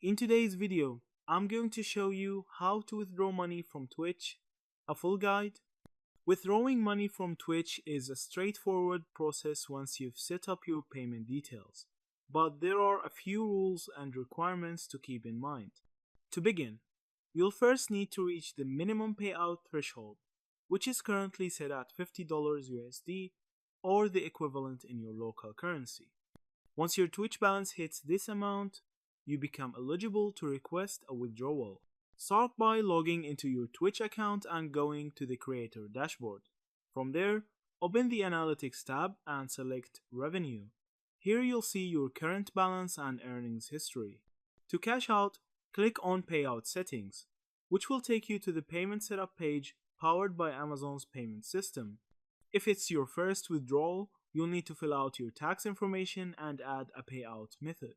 In today's video, I'm going to show you how to withdraw money from Twitch, a full guide. Withdrawing money from Twitch is a straightforward process once you've set up your payment details, but there are a few rules and requirements to keep in mind. To begin, you'll first need to reach the minimum payout threshold, which is currently set at $50 USD or the equivalent in your local currency. Once your Twitch balance hits this amount, you become eligible to request a withdrawal. Start by logging into your Twitch account and going to the creator dashboard. From there, open the Analytics tab and select Revenue. Here you'll see your current balance and earnings history. To cash out, click on Payout Settings, which will take you to the payment setup page powered by Amazon's payment system. If it's your first withdrawal, you'll need to fill out your tax information and add a payout method.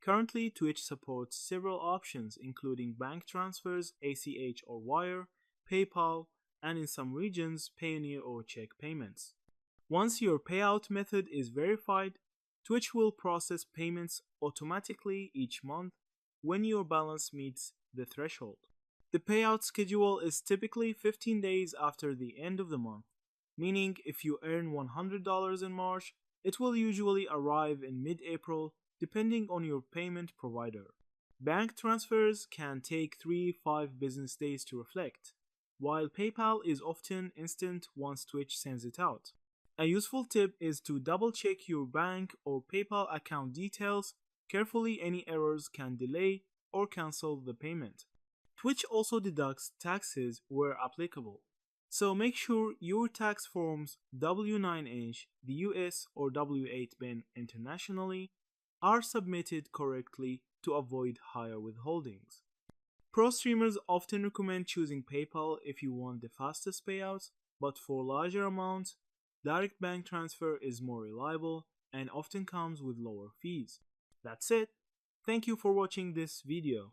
Currently, Twitch supports several options including bank transfers, ACH or wire, PayPal, and in some regions, Payoneer or check payments. Once your payout method is verified, Twitch will process payments automatically each month when your balance meets the threshold. The payout schedule is typically 15 days after the end of the month, meaning if you earn $100 in March, it will usually arrive in mid-April depending on your payment provider. Bank transfers can take 3-5 business days to reflect, while PayPal is often instant once Twitch sends it out. A useful tip is to double-check your bank or PayPal account details carefully. Any errors can delay or cancel the payment. Twitch also deducts taxes where applicable, so make sure your tax forms W9H, the US, or W8 bin internationally are submitted correctly to avoid higher withholdings. Pro streamers often recommend choosing PayPal if you want the fastest payouts, but for larger amounts, direct bank transfer is more reliable and often comes with lower fees. That's it. Thank you for watching this video.